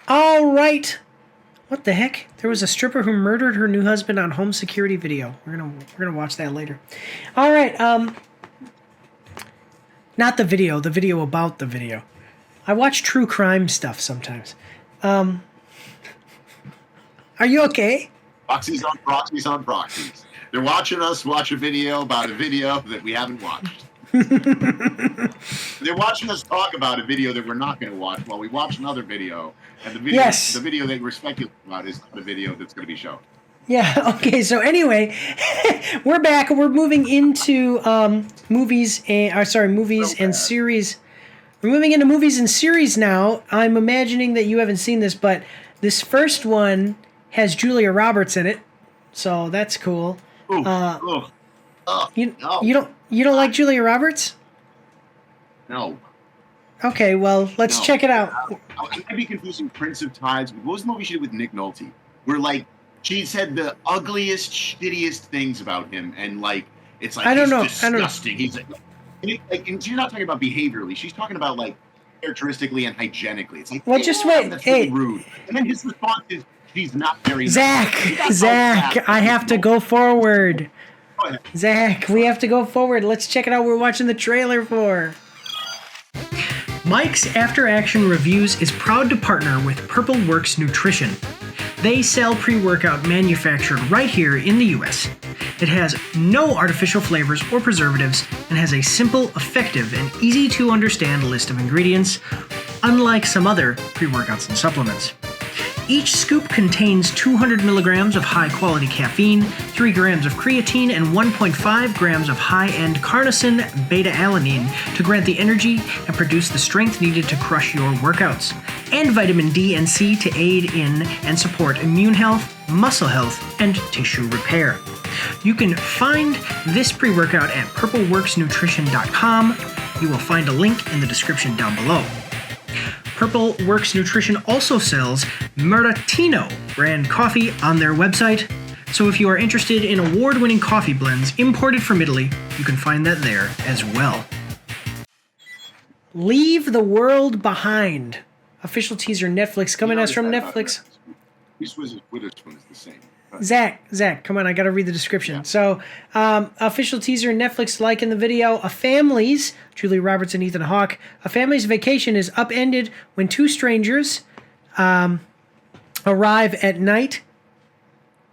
All right. What the heck? There was a stripper who murdered her new husband on home security video. We're gonna watch that later. All right. Not the video about the video. I watch true crime stuff sometimes. Are you okay? Proxies on proxies on proxies. They're watching us watch a video about a video that we haven't watched. They're watching us talk about a video that we're not going to watch while we watch another video. And the video that we're speculating about is not a video that's going to be shown. Yeah, okay, so anyway, we're back. We're moving into movies and series. We're moving into movies and series now. I'm imagining that you haven't seen this, but this first one has Julia Roberts in it, so that's cool. You don't like Julia Roberts? No. Okay, well, let's check it out. I might be confusing Prince of Tides. What was the movie she did with Nick Nolte? Where, like, she said the ugliest, shittiest things about him, and, like, it's like, he's disgusting. He's like, and she's not talking about behaviorally. She's talking about, like, characteristically and hygienically. It's like, well, just wait. That's really rude. And then his response is, she's not very Zach, I have to go forward. Go ahead. Zach, we have to go forward. Let's check it out. We're watching the trailer for. Mike's After Action Reviews is proud to partner with Purple Works Nutrition. They sell pre-workout manufactured right here in the US. It has no artificial flavors or preservatives and has a simple, effective, and easy to understand list of ingredients, unlike some other pre-workouts and supplements. Each scoop contains 200 milligrams of high-quality caffeine, 3 grams of creatine, and 1.5 grams of high-end carnosine beta-alanine to grant the energy and produce the strength needed to crush your workouts, and vitamin D and C to aid in and support immune health, muscle health, and tissue repair. You can find this pre-workout at purpleworksnutrition.com. You will find a link in the description down below. Purple Works Nutrition also sells Maratino brand coffee on their website. So if you are interested in award-winning coffee blends imported from Italy, you can find that there as well. Leave the World Behind. Official teaser Netflix coming us from Netflix. Reese Witherspoon is the same. Zach, come on, I gotta read the description. Yeah. So, official teaser, Netflix like in the video, Julia Roberts and Ethan Hawke, a family's vacation is upended when two strangers arrive at night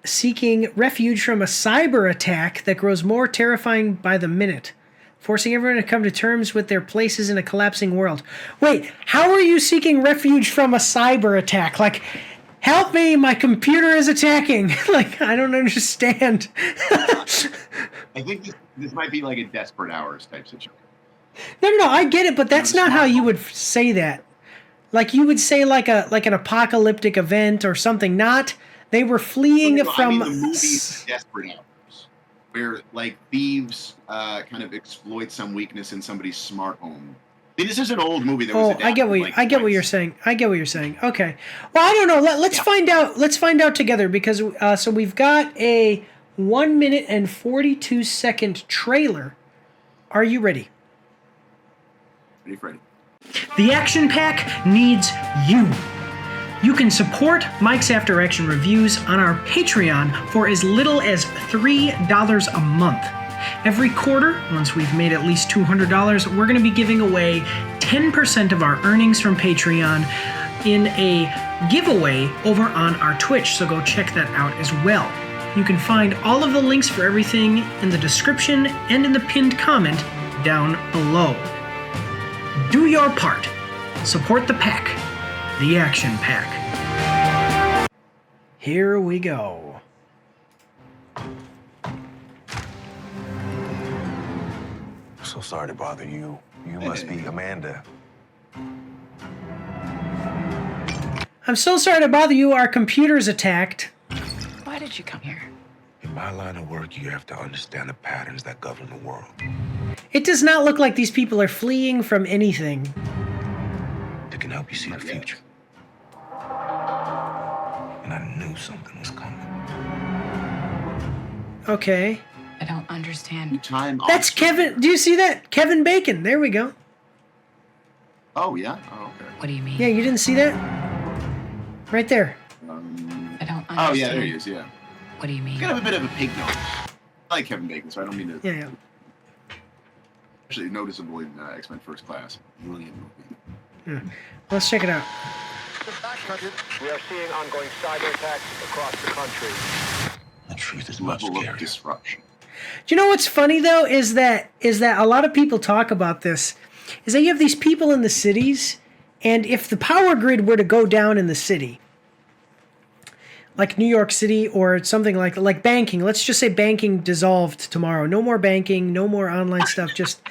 seeking refuge from a cyber attack that grows more terrifying by the minute, forcing everyone to come to terms with their places in a collapsing world. Wait, how are you seeking refuge from a cyber attack? Like, help me, my computer is attacking. Like, I don't understand. I think this might be like a Desperate Hours type situation. No, I get it, but that's not how you would say that. Like, you would say like an apocalyptic event or something, not they were fleeing from... the movie Desperate Hours, where, like, thieves kind of exploit some weakness in somebody's smart home. This is an old movie that was adapted. I get what you're saying. Okay. Well, I don't know. Let's find out. Let's find out together because so we've got a 1 minute and 42 second trailer. Are you ready? Ready. The Action Pack needs you. You can support Mike's After Action Reviews on our Patreon for as little as $3 a month. Every quarter, once we've made at least $200, we're going to be giving away 10% of our earnings from Patreon in a giveaway over on our Twitch, so go check that out as well. You can find all of the links for everything in the description and in the pinned comment down below. Do your part. Support the pack, the Action Pack. Here we go. So sorry to bother you. You must be Amanda. I'm so sorry to bother you. Our computer's attacked. Why did you come here? In my line of work, you have to understand the patterns that govern the world. It does not look like these people are fleeing from anything. They can help you see the future. And I knew something was coming. Okay. I don't understand. That's Kevin. Do you see that? Kevin Bacon. There we go. Oh, yeah? Oh, okay. What do you mean? Yeah, you didn't see that? Right there. I don't understand. Oh, yeah, there he is, yeah. What do you mean? He's got a bit of a pig nose. I like Kevin Bacon, so I don't mean to... Yeah. Actually noticeable in X-Men First Class. Brilliant movie. Yeah. Let's check it out. We are seeing ongoing cyber attacks across the country. The truth is much Level of scarier. disruption. Do you know what's funny though is that a lot of people talk about this is that you have these people in the cities, and if the power grid were to go down in the city, like New York City or something like banking, let's just say banking dissolved tomorrow. No more banking, no more online stuff, just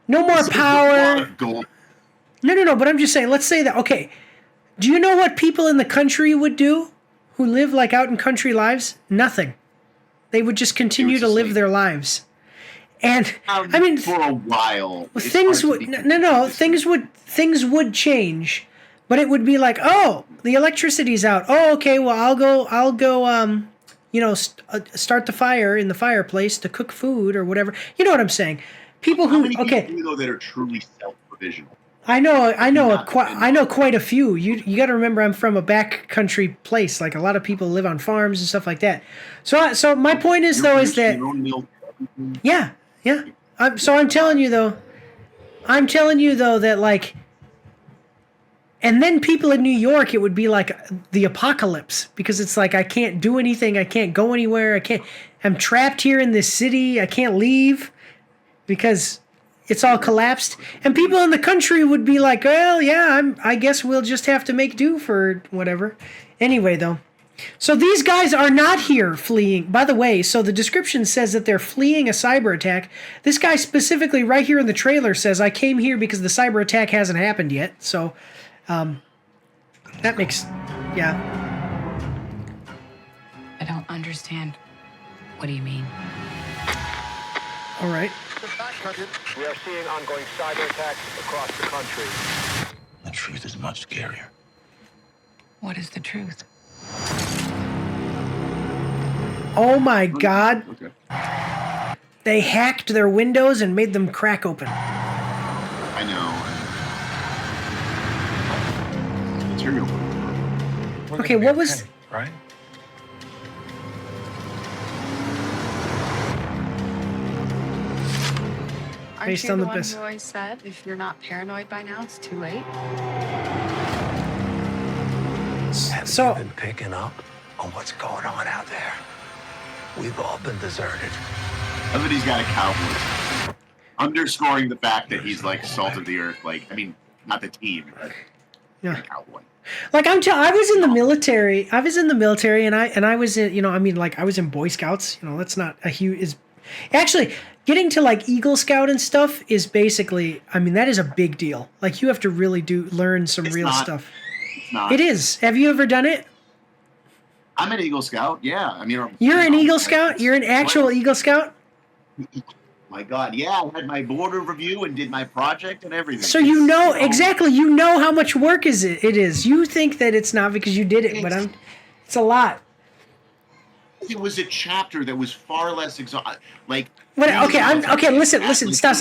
no more power. No, but I'm just saying, let's say that, okay, do you know what people in the country would do who live like out in country lives? Nothing. They would just continue to live their lives. And I mean, for a while, things would things would change, but it would be like, oh, the electricity's out. Oh, okay, well, I'll go start the fire in the fireplace to cook food or whatever. You know what I'm saying? People How who many people do you know that are truly self-provisional? I know quite a few. You got to remember, I'm from a backcountry place. Like a lot of people live on farms and stuff like that. So my point is though is that yeah. I'm telling you though that like, and then people in New York, it would be like the apocalypse because it's like I can't do anything, I can't go anywhere, I'm trapped here in this city, I can't leave because it's all collapsed. And people in the country would be like, well, yeah, I guess we'll just have to make do for whatever. Anyway, though. So these guys are not here fleeing. By the way, so the description says that they're fleeing a cyber attack. This guy specifically right here in the trailer says, I came here because the cyber attack hasn't happened yet. So that makes, yeah. I don't understand. What do you mean? All right. We are seeing ongoing cyber attacks across the country. The truth is much scarier. What is the truth? Oh my God. Okay. They hacked their windows and made them crack open. I know. Material. Okay, what was... Right? Aren't Based you on the the one best. who always said, if you're not paranoid by now, it's too late? Have So- you been picking up on what's going on out there? We've all been deserted. I bet he's got a cowboy. Underscoring the fact that he's like salt of the earth. Like, I mean, not the team, but Yeah. a cowboy. Like I was in the military. And I was in, I was in Boy Scouts. That's not a huge is actually getting to like Eagle Scout and stuff is basically, that is a big deal. Like you have to really learn some It's real not. stuff. It's not. It is. Have you ever done it? I'm an Eagle Scout. Yeah, I mean, You're an Eagle Scout? You're an actual Eagle Scout? My God, yeah, I had my board of review and did my project and everything. So exactly, how much work it is. You think that it's not because you did it, but it's a lot. It was a chapter that was far less exhausting. Like, Okay, listen, stop.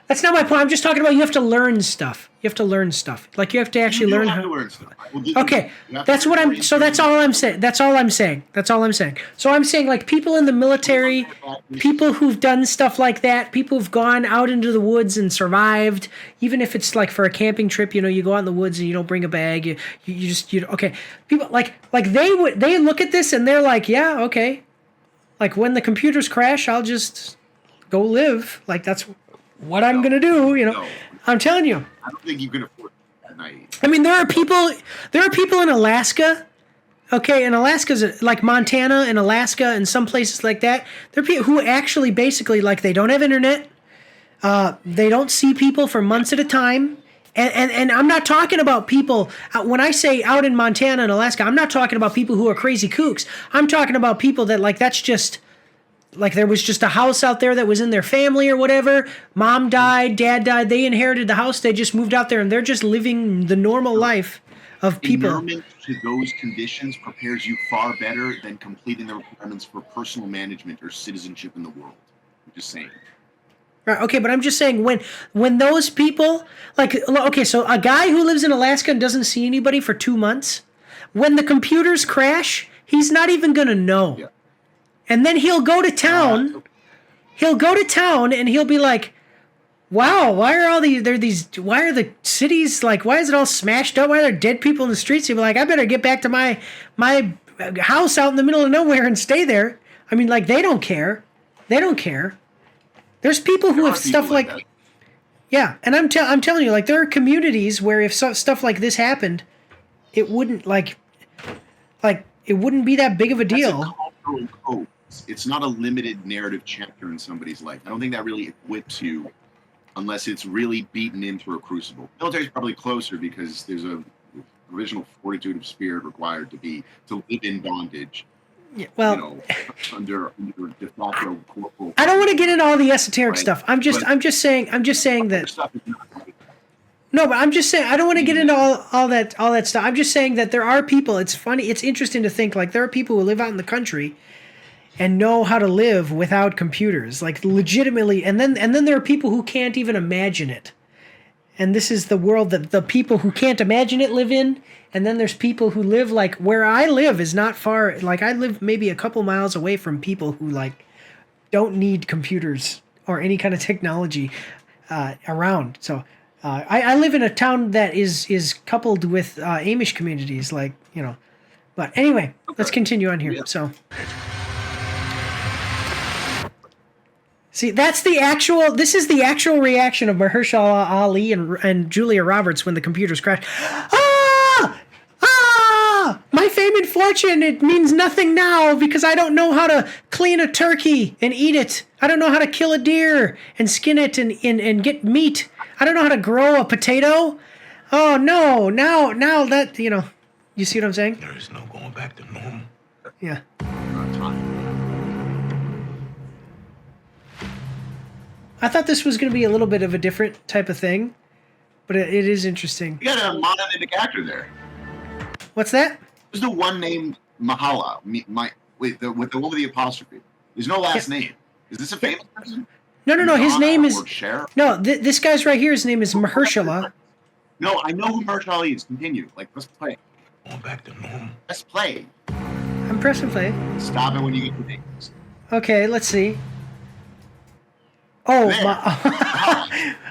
That's not my point. I'm just talking about you have to learn stuff. Like you have to actually learn how. Okay, that's all I'm saying. So I'm saying like people in the military, people who've done stuff like that, people who've gone out into the woods and survived, even if it's like for a camping trip, you go out in the woods and you don't bring a bag, okay. People like they look at this and they're like, yeah, okay. Like when the computers crash, I'll just go live. Like that's what I'm gonna do, No. I'm telling you. I don't think you can afford that night. I mean, there are people in Alaska. Okay, and Alaska's like Montana and Alaska and some places like that. There are people who actually basically like they don't have internet. They don't see people for months at a time. And I'm not talking about people, when I say out in Montana and Alaska, I'm not talking about people who are crazy kooks. I'm talking about people that like that's just like there was just a house out there that was in their family or whatever. Mom died, dad died. They inherited the house. They just moved out there and they're just living the normal life of people. Inuring to those conditions prepares you far better than completing the requirements for personal management or citizenship in the world. I'm just saying. Right, okay, but I'm just saying when those people like, okay, so a guy who lives in Alaska and doesn't see anybody for 2 months, when the computers crash, he's not even going to know. Yeah. And then he'll go to town. He'll go to town and he'll be like, wow, why are why are the cities, like, why is it all smashed up? Why are there dead people in the streets? He'll be like, I better get back to my house out in the middle of nowhere and stay there. I mean, like, they don't care. They don't care. There's people who have stuff like that. Yeah, and I'm telling you, like, there are communities where if stuff like this happened, it wouldn't, it wouldn't be that big of a deal. That's a cultural code. It's not a limited narrative chapter in somebody's life. I don't think that really equips you unless it's really beaten in through a crucible. Military's probably closer because there's a provisional fortitude of spirit required to live in bondage. Yeah, well, under de facto corporal. I don't want to get into all the esoteric stuff. I'm just saying that. No, but I'm just saying I don't want to get into all that stuff. I'm just saying that there are people. It's funny. It's interesting to think, like, there are people who live out in the country and know how to live without computers, like, legitimately. And then there are people who can't even imagine it. And this is the world that the people who can't imagine it live in. And then there's people who live, like, where I live is not far. Like, I live maybe a couple miles away from people who, like, don't need computers or any kind of technology around. So I live in a town that is coupled with Amish communities, like, But anyway, let's continue on here. So, see, this is the actual reaction of Mahershala Ali and Julia Roberts when the computers crash. My fame and fortune, it means nothing now because I don't know how to clean a turkey and eat it. I don't know how to kill a deer and skin it and get meat. I don't know how to grow a potato. Oh, no, now that, you see what I'm saying? There is no going back to normal. Yeah. I thought this was going to be a little bit of a different type of thing, but it is interesting. You got a monolithic actor there. What's that? There's the one named Mahala. With the one with the apostrophe. There's no last name. Is this a famous person? No. His name is Cher? No. This guy's right here. His name is Mahershala. No, I know who Mahershala is. Continue. Let's play. Going back to normal. Let's play. I'm pressing play. Stop it when you get the names. Okay, let's see. Oh,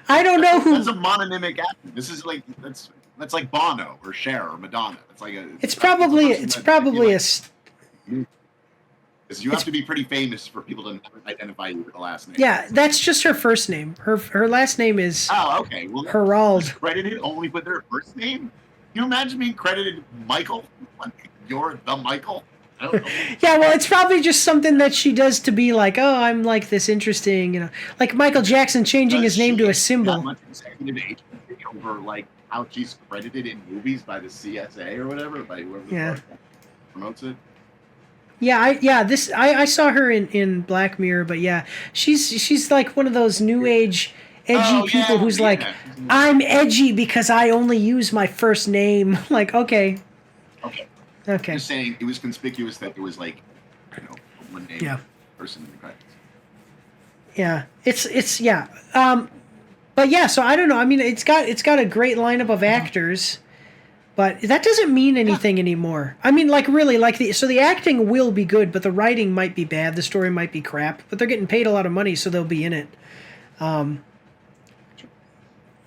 I don't know who. That's a mononymic actor. This is like that's like Bono or Cher or Madonna. It's like It's probably a. Because you have to be pretty famous for people to identify you with the last name. Yeah, that's just her first name. Her last name is. Oh, okay. Well, Herald. Credited only with their first name. Can you imagine being credited Michael? You're the Michael. I don't know. Yeah, well, it's probably just something that she does to be like, oh, I'm like this interesting, like Michael Jackson changing his name to a symbol. That much executive agency over like how she's credited in movies by the CSA or whatever, by whoever promotes it. Yeah, I saw her in Black Mirror, but yeah, she's like one of those new age edgy people who's like, I'm edgy because I only use my first name. Like, okay. Just saying, it was conspicuous that there was like, one name person in the credits. Yeah, it's yeah. But yeah, so I don't know. I mean, it's got a great lineup of actors, but that doesn't mean anything anymore. I mean, like really, so the acting will be good, but the writing might be bad, the story might be crap, but they're getting paid a lot of money, so they'll be in it.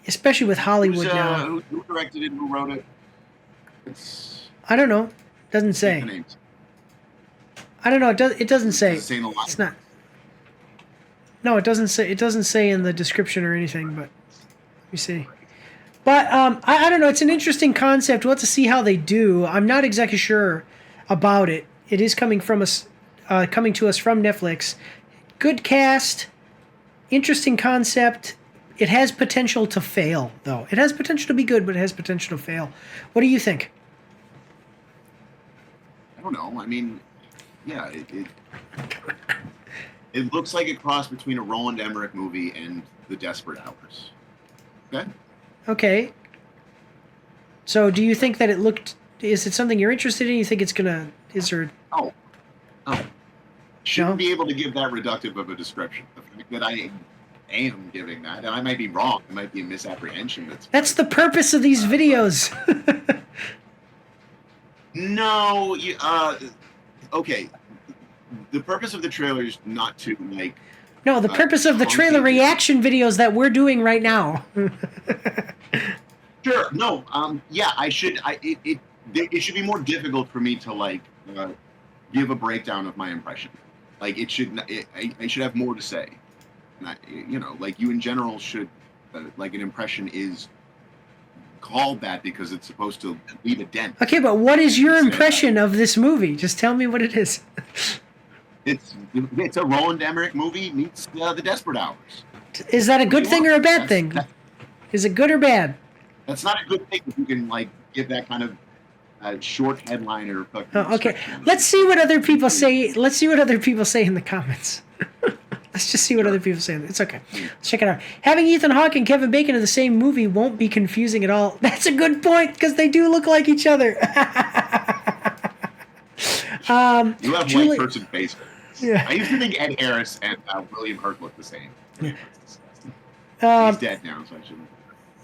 Especially with Hollywood now. Who directed it? Who wrote it? I don't know. Doesn't say. I don't know. It doesn't say. It's not. No, it doesn't say. It doesn't say in the description or anything. But let me see. But I don't know. It's an interesting concept. We'll have to see how they do. I'm not exactly sure about it. It is coming to us from Netflix. Good cast. Interesting concept. It has potential to fail, though. It has potential to be good, but it has potential to fail. What do you think? I don't know. I mean, yeah, it looks like a cross between a Roland Emmerich movie and The Desperate Hours. Okay? Okay. So do you think that is it something you're interested in? You think it's gonna, Oh. Shouldn't be able to give that reductive of a description. The fact that I am giving that, and I might be wrong, it might be a misapprehension. That's the purpose of these videos. No, okay. The purpose of the trailer is not to like. No, the purpose of the trailer reaction videos that we're doing right now. Sure. No. Yeah. It should be more difficult for me to like give a breakdown of my impression. Like it should. I should have more to say. And like you in general should. Like an impression is called that because it's supposed to leave a dent. Okay, but what is your impression of this movie? Just tell me what it is. It's a Roland Emmerich movie meets The Desperate Hours. Is that a good thing or a bad thing? Is it good or bad? That's not a good thing if you can like give that kind of short headliner. Okay, let's see what other people say. Let's see what other people say in the comments. Let's just see what other people say. It's okay. Let's check it out. Having Ethan Hawke and Kevin Bacon in the same movie won't be confusing at all. That's a good point because they do look like each other. You have white person face. Yeah. I used to think Ed Harris and William Hurt looked the same. Yeah. He's dead now, so I shouldn't.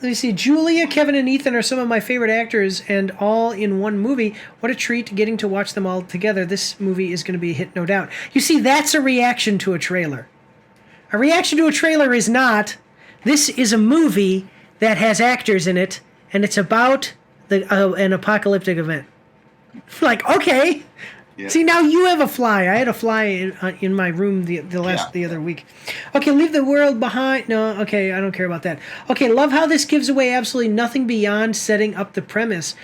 Let me see. Julia, Kevin, and Ethan are some of my favorite actors, and all in one movie. What a treat getting to watch them all together. This movie is going to be a hit, no doubt. You see, that's a reaction to a trailer. A reaction to a trailer is not, this is a movie that has actors in it, and it's about an apocalyptic event. Like, okay. Yeah. See, now you have a fly. I had a fly in my room the other week. Okay, leave the world behind. No, okay, I don't care about that. Okay, love how this gives away absolutely nothing beyond setting up the premise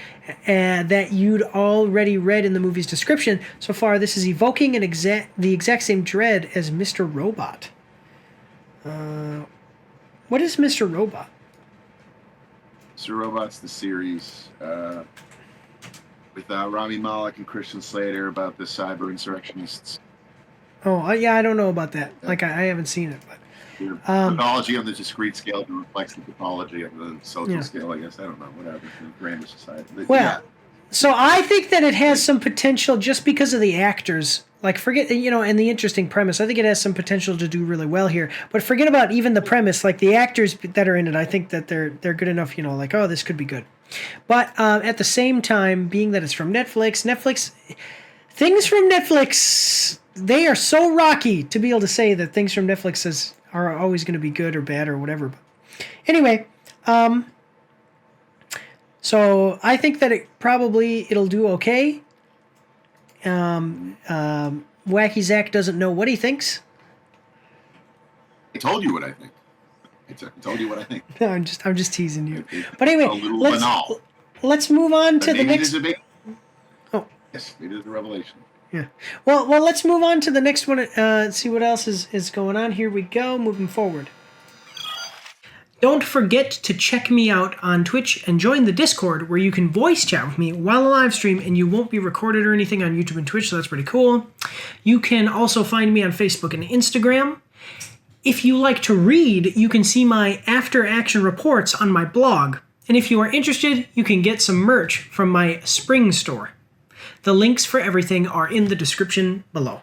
that you'd already read in the movie's description. So far, this is evoking the exact same dread as Mr. Robot. What is Mr. Robot? Mr. Robot's the series with Rami Malek and Christian Slater about the cyber insurrectionists. Oh, yeah, I don't know about that. Like, I haven't seen it. But pathology on the discrete scale that reflects the pathology on the social scale, I guess. I don't know, whatever. The grander society. But, well, so I think that it has some potential just because of the actors. Like, forget, and the interesting premise. I think it has some potential to do really well here. But forget about even the premise. Like, the actors that are in it, I think that they're good enough, like, oh, this could be good. But at the same time, being that it's from Netflix, things from Netflix, they are so rocky to be able to say that things from Netflix are always going to be good or bad or whatever. But anyway, so I think that it'll do okay. Wacky Zach doesn't know what he thinks. I told you what I think. I told you what I think. No, I'm just teasing you. But anyway, let's move on to the next. Oh, yes, it is a revelation. Yeah. Well, let's move on to the next one. See what else is going on. Here we go. Moving forward. Don't forget to check me out on Twitch and join the Discord where you can voice chat with me while I live stream and you won't be recorded or anything on YouTube and Twitch, so that's pretty cool. You can also find me on Facebook and Instagram. If you like to read, you can see my after-action reports on my blog. And if you are interested, you can get some merch from my spring store. The links for everything are in the description below.